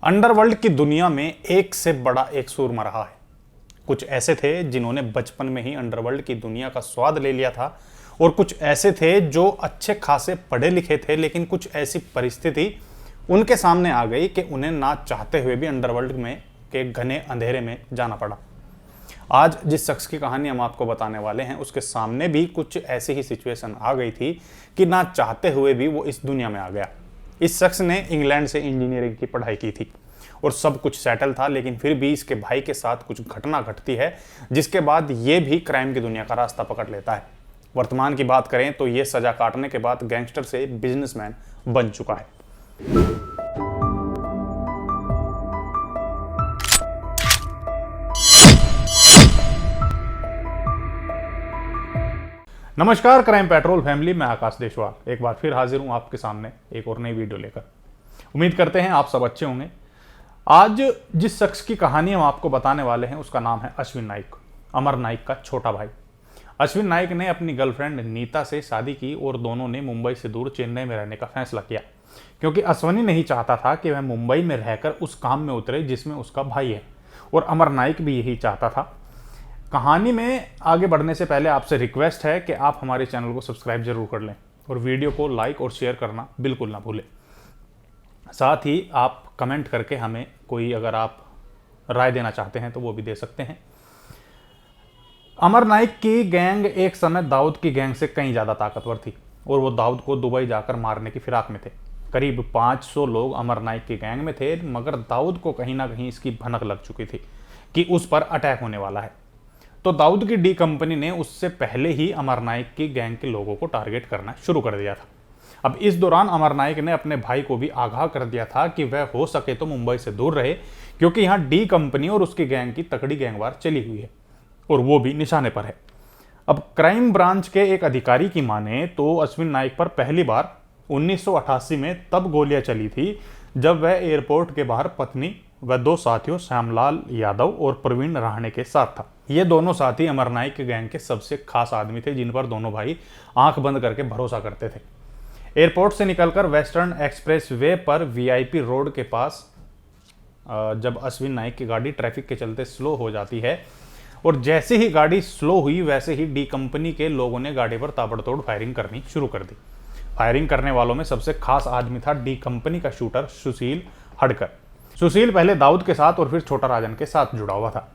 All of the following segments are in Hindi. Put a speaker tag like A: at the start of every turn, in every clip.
A: अंडरवर्ल्ड की दुनिया में एक से बड़ा एक सूरमा रहा है। कुछ ऐसे थे जिन्होंने बचपन में ही अंडरवर्ल्ड की दुनिया का स्वाद ले लिया था, और कुछ ऐसे थे जो अच्छे खासे पढ़े लिखे थे, लेकिन कुछ ऐसी परिस्थिति उनके सामने आ गई कि उन्हें ना चाहते हुए भी अंडरवर्ल्ड में के घने अंधेरे में जाना पड़ा। आज जिस शख्स की कहानी हम आपको बताने वाले हैं, उसके सामने भी कुछ ऐसी ही सिचुएशन आ गई थी कि ना चाहते हुए भी वो इस दुनिया में आ गया। इस शख्स ने इंग्लैंड से इंजीनियरिंग की पढ़ाई की थी और सब कुछ सेटल था, लेकिन फिर भी इसके भाई के साथ कुछ घटना घटती है जिसके बाद ये भी क्राइम की दुनिया का रास्ता पकड़ लेता है। वर्तमान की बात करें तो ये सजा काटने के बाद गैंगस्टर से बिजनेसमैन बन चुका है। नमस्कार क्राइम पेट्रोल फैमिली, मैं आकाश देशवाल एक बार फिर हाजिर हूं आपके सामने एक और नई वीडियो लेकर। उम्मीद करते हैं आप सब अच्छे होंगे। आज जिस शख्स की कहानी हम आपको बताने वाले हैं उसका नाम है अश्विन नाइक, अमर नाइक का छोटा भाई। अश्विन नाइक ने अपनी गर्लफ्रेंड नीता से शादी की और दोनों ने मुंबई से दूर चेन्नई में रहने का फैसला किया, क्योंकि अश्विनी नहीं चाहता था कि वह मुंबई में रहकर उस काम में उतरे जिसमें उसका भाई है, और अमर नाइक भी यही चाहता था। कहानी में आगे बढ़ने से पहले आपसे रिक्वेस्ट है कि आप हमारे चैनल को सब्सक्राइब जरूर कर लें और वीडियो को लाइक और शेयर करना बिल्कुल ना भूलें। साथ ही आप कमेंट करके हमें कोई अगर आप राय देना चाहते हैं तो वो भी दे सकते हैं। अमर नाइक की गैंग एक समय दाऊद की गैंग से कहीं ज़्यादा ताकतवर थी और वो दाऊद को दुबई जाकर मारने की फिराक में थे। करीब 500 लोग अमर नाइक की गैंग में थे, मगर दाऊद को कहीं ना कहीं इसकी भनक लग चुकी थी कि उस पर अटैक होने वाला है। तो दाऊद की डी कंपनी ने उससे पहले ही अमर नाइक की गैंग के लोगों को टारगेट करना शुरू कर दिया था। अब इस दौरान अमर नाइक ने अपने भाई को भी आगाह कर दिया था कि वह हो सके तो मुंबई से दूर रहे, क्योंकि यहाँ डी कंपनी और उसकी गैंग की तकड़ी गैंगवार चली हुई है और वो भी निशाने पर है। अब क्राइम ब्रांच के एक अधिकारी की माने तो अश्विन नाइक पर पहली बार 1988 में तब गोलियां चली थी जब वह एयरपोर्ट के बाहर पत्नी व 2 साथियों श्यामलाल यादव और प्रवीण राहणे के साथ था। ये दोनों साथी अमर नाइक के गैंग के सबसे खास आदमी थे, जिन पर दोनों भाई आंख बंद करके भरोसा करते थे। एयरपोर्ट से निकलकर वेस्टर्न एक्सप्रेस वे पर वीआईपी रोड के पास जब अश्विन नाइक की गाड़ी ट्रैफिक के चलते स्लो हो जाती है, और जैसे ही गाड़ी स्लो हुई वैसे ही डी कंपनी के लोगों ने गाड़ी पर ताबड़तोड़ फायरिंग करनी शुरू कर दी। फायरिंग करने वालों में सबसे खास आदमी था डी कंपनी का शूटर सुशील हडकर। सुशील पहले दाऊद के साथ और फिर छोटा राजन के साथ जुड़ा हुआ था।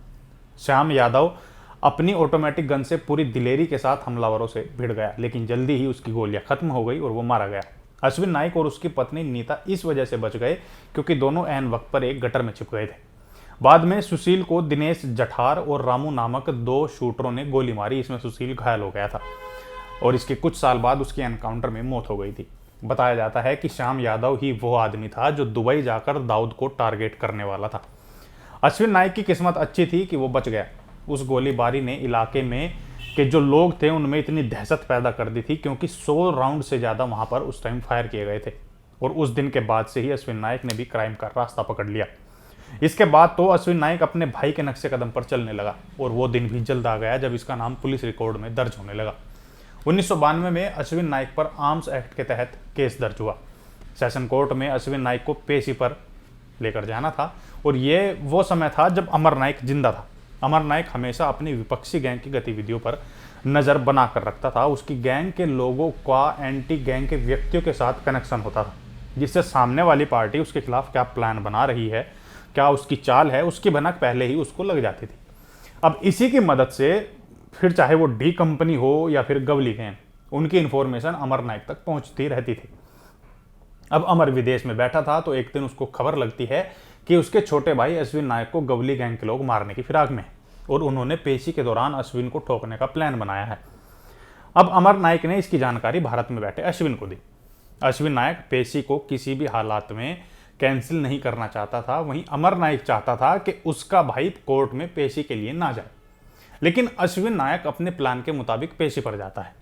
A: श्याम यादव अपनी ऑटोमेटिक गन से पूरी दिलेरी के साथ हमलावरों से भिड़ गया, लेकिन जल्दी ही उसकी गोलियां खत्म हो गई और वो मारा गया। अश्विन नाइक और उसकी पत्नी नीता इस वजह से बच गए क्योंकि दोनों ऐन वक्त पर एक गटर में छिप गए थे। बाद में सुशील को दिनेश जठार और रामू नामक 2 शूटरों ने गोली मारी। इसमें सुशील घायल हो गया था और इसके कुछ साल बाद उसकी एनकाउंटर में मौत हो गई थी। बताया जाता है कि श्याम यादव ही वो आदमी था जो दुबई जाकर दाऊद को टारगेट करने वाला था। अश्विन नाइक की किस्मत अच्छी थी कि वो बच गया। उस गोलीबारी ने इलाके में के जो लोग थे उनमें इतनी दहशत पैदा कर दी थी, क्योंकि 100 राउंड से ज़्यादा वहाँ पर उस टाइम फायर किए गए थे। और उस दिन के बाद से ही अश्विन नाइक ने भी क्राइम का रास्ता पकड़ लिया। इसके बाद तो अश्विन नाइक अपने भाई के नक्शे कदम पर चलने लगा, और वो दिन भी जल्द आ गया जब इसका नाम पुलिस रिकॉर्ड में दर्ज होने लगा। 1992 में अश्विन नाइक पर आर्म्स एक्ट के तहत केस दर्ज हुआ। सेशन कोर्ट में अश्विन नाइक को पेशी पर लेकर जाना था, और ये वो समय था जब अमर नाइक जिंदा था। अमर नाइक हमेशा अपनी विपक्षी गैंग की गतिविधियों पर नज़र बना कर रखता था। उसकी गैंग के लोगों का एंटी गैंग के व्यक्तियों के साथ कनेक्शन होता था, जिससे सामने वाली पार्टी उसके खिलाफ क्या प्लान बना रही है, क्या उसकी चाल है, उसकी भनक पहले ही उसको लग जाती थी। अब इसी की मदद से फिर चाहे वो डी कंपनी हो या फिर गवली गैंग, उनकी इन्फॉर्मेशन अमर नाइक तक पहुंचती रहती थी। अब अमर विदेश में बैठा था तो एक दिन उसको खबर लगती है कि उसके छोटे भाई अश्विन नाइक को गवली गैंग के लोग मारने की फिराक में, और उन्होंने पेशी के दौरान अश्विन को ठोकने का प्लान बनाया है। अब अमर नाइक ने इसकी जानकारी भारत में बैठे अश्विन को दी। अश्विन नाइक पेशी को किसी भी हालात में कैंसिल नहीं करना चाहता था। वहीं अमर नाइक चाहता था कि उसका भाई कोर्ट में पेशी के लिए ना जाए, लेकिन अश्विन नाइक अपने प्लान के मुताबिक पेशी पर जाता है,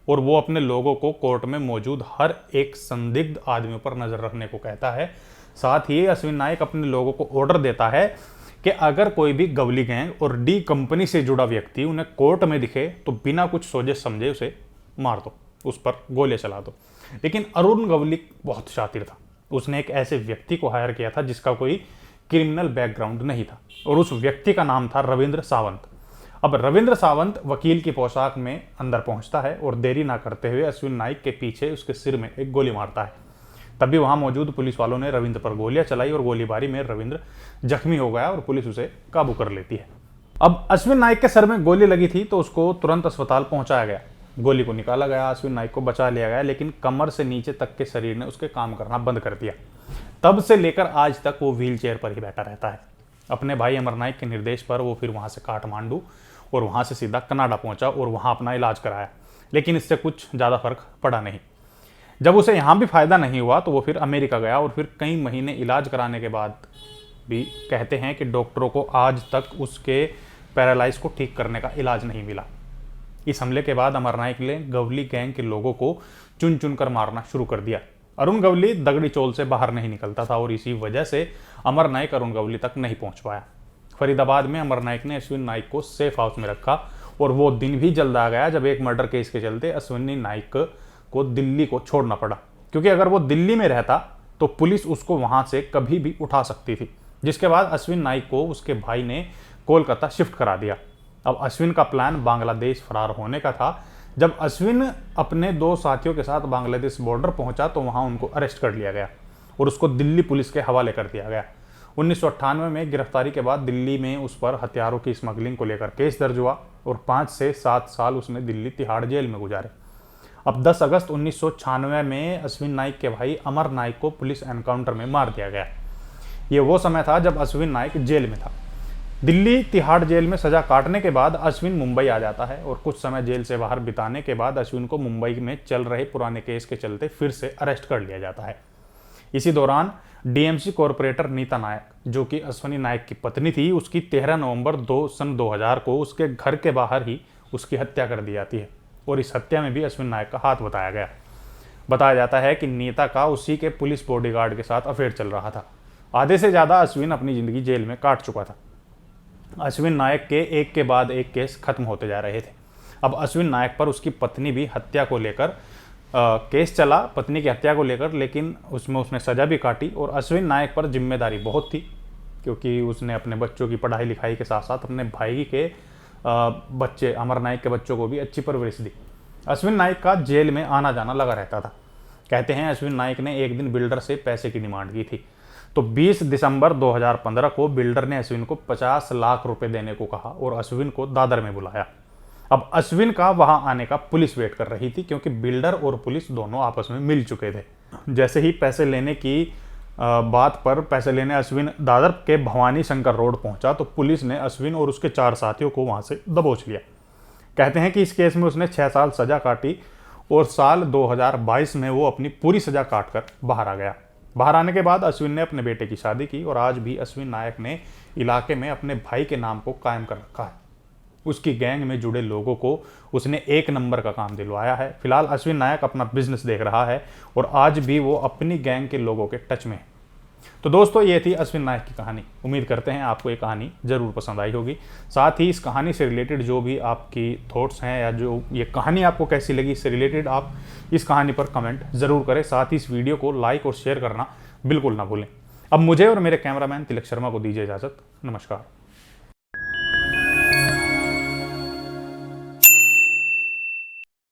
A: और वो अपने लोगों को कोर्ट में मौजूद हर एक संदिग्ध आदमी पर नजर रखने को कहता है। साथ ही अश्विन नाइक अपने लोगों को ऑर्डर देता है कि अगर कोई भी गवली गैंग और डी कंपनी से जुड़ा व्यक्ति उन्हें कोर्ट में दिखे तो बिना कुछ सोचे समझे उसे मार दो, उस पर गोलियां चला दो। लेकिन अरुण गवली बहुत शातिर था। उसने एक ऐसे व्यक्ति को हायर किया था जिसका कोई क्रिमिनल बैकग्राउंड नहीं था, और उस व्यक्ति का नाम था रविंद्र सावंत। अब रविंद्र सावंत वकील की पोशाक में अंदर पहुंचता है और देरी ना करते हुए अश्विन नाइक के पीछे उसके सिर में एक गोली मारता है। तभी वहां मौजूद पुलिस वालों ने रविंद्र पर गोलियां चलाई और गोलीबारी में रविंद्र जख्मी हो गया और पुलिस उसे काबू कर लेती है। अब अश्विन नाइक के सर में गोली लगी थी तो उसको तुरंत अस्पताल पहुंचाया गया। गोली को निकाला गया, अश्विन नाइक को बचा लिया गया, लेकिन कमर से नीचे तक के शरीर ने उसके काम करना बंद कर दिया। तब से लेकर आज तक वो व्हील चेयर पर ही बैठा रहता है। अपने भाई अमर नाइक के निर्देश पर वो फिर वहां से काठमांडू और वहां से सीधा कनाडा पहुंचा और वहां अपना इलाज कराया, लेकिन इससे कुछ ज़्यादा फर्क पड़ा नहीं। जब उसे यहाँ भी फायदा नहीं हुआ तो वो फिर अमेरिका गया और फिर कई महीने इलाज कराने के बाद भी कहते हैं कि डॉक्टरों को आज तक उसके पैरालाइज को ठीक करने का इलाज नहीं मिला। इस हमले के बाद अमर नाइक ने गवली गैंग के लोगों को चुन चुन कर मारना शुरू कर दिया। अरुण गवली दगड़ी चोल से बाहर नहीं निकलता था और इसी वजह से अमर नाइक अरुण गवली तक नहीं पहुंच पाया। फरीदाबाद में अमर नाइक ने अश्विन नाइक को सेफ हाउस में रखा और वो दिन भी जल्द आ गया जब एक मर्डर केस के चलते अश्विनी नाइक को दिल्ली को छोड़ना पड़ा, क्योंकि अगर वो दिल्ली में रहता तो पुलिस उसको वहां से कभी भी उठा सकती थी। जिसके बाद अश्विन नाइक को उसके भाई ने कोलकाता शिफ्ट करा दिया। अब अश्विन का प्लान बांग्लादेश फरार होने का था। जब अश्विन अपने 2 साथियों के साथ बांग्लादेश बॉर्डर पहुंचा तो वहां उनको अरेस्ट कर लिया गया और उसको दिल्ली पुलिस के हवाले कर दिया गया। 1998 में गिरफ्तारी के बाद दिल्ली में उस पर हथियारों की स्मगलिंग को लेकर केस दर्ज हुआ और 5 से 7 साल उसने दिल्ली तिहाड़ जेल में गुजारे। अब 10 अगस्त 1996 में अश्विन नाइक के भाई अमर नाइक को पुलिस एनकाउंटर में मार दिया गया। ये वो समय था जब अश्विन नाइक जेल में था। दिल्ली तिहाड़ जेल में सजा काटने के बाद अश्विन मुंबई आ जाता है और कुछ समय जेल से बाहर बिताने के बाद अश्विन को मुंबई में चल रहे पुराने केस के चलते फिर से अरेस्ट कर लिया जाता है। इसी दौरान डीएमसी कॉरपोरेटर नीता नायक, जो कि अश्विनी नाइक की पत्नी थी, उसकी 13 नवंबर 2000 को उसके घर के बाहर ही उसकी हत्या कर दी जाती है और इस हत्या में भी अश्विन नाइक का हाथ बताया गया। बताया जाता है कि नीता का उसी के पुलिस बॉडीगार्ड के साथ अफेयर चल रहा था। आधे से ज़्यादा अश्विन अपनी ज़िंदगी जेल में काट चुका था। अश्विन नायक के एक के बाद एक केस खत्म होते जा रहे थे। अब अश्विन नायक पर उसकी पत्नी भी हत्या को लेकर केस चला, पत्नी की हत्या को लेकर, लेकिन उसमें उसने सजा भी काटी और अश्विन नायक पर जिम्मेदारी बहुत थी, क्योंकि उसने अपने बच्चों की पढ़ाई लिखाई के साथ साथ अपने भाई के बच्चे अमर नायक के बच्चों को भी अच्छी परवरिश दी। अश्विन नायक का जेल में आना जाना लगा रहता था। कहते हैं अश्विन नायक ने एक दिन बिल्डर से पैसे की डिमांड की थी, तो 20 दिसंबर 2015 को बिल्डर ने अश्विन को 50 लाख रुपए देने को कहा और अश्विन को दादर में बुलाया। अब अश्विन का वहां आने का पुलिस वेट कर रही थी, क्योंकि बिल्डर और पुलिस दोनों आपस में मिल चुके थे। जैसे ही पैसे लेने की बात पर पैसे लेने अश्विन दादर के भवानी शंकर रोड पहुंचा तो पुलिस ने अश्विन और उसके 4 साथियों को वहां से दबोच लिया। कहते हैं कि इस केस में उसने 6 साल सजा काटी और साल 2022 में वो अपनी पूरी सजा काट कर बाहर आ गया। बाहर आने के बाद अश्विन ने अपने बेटे की शादी की और आज भी अश्विन नायक ने इलाके में अपने भाई के नाम को कायम कर रखा है। उसकी गैंग में जुड़े लोगों को उसने 1 नंबर का काम दिलवाया है। फिलहाल अश्विन नायक अपना बिजनेस देख रहा है और आज भी वो अपनी गैंग के लोगों के टच में है। तो दोस्तों, ये थी अश्विन नायक की कहानी। उम्मीद करते हैं आपको ये कहानी जरूर पसंद आई होगी। साथ ही इस कहानी से रिलेटेड जो भी आपकी थॉट्स हैं या जो ये कहानी आपको कैसी लगी, इससे रिलेटेड आप इस कहानी पर कमेंट जरूर करें। साथ ही इस वीडियो को लाइक और शेयर करना बिल्कुल ना भूलें। अब मुझे और मेरे कैमरामैन तिलक शर्मा को दीजिए इजाजत। नमस्कार।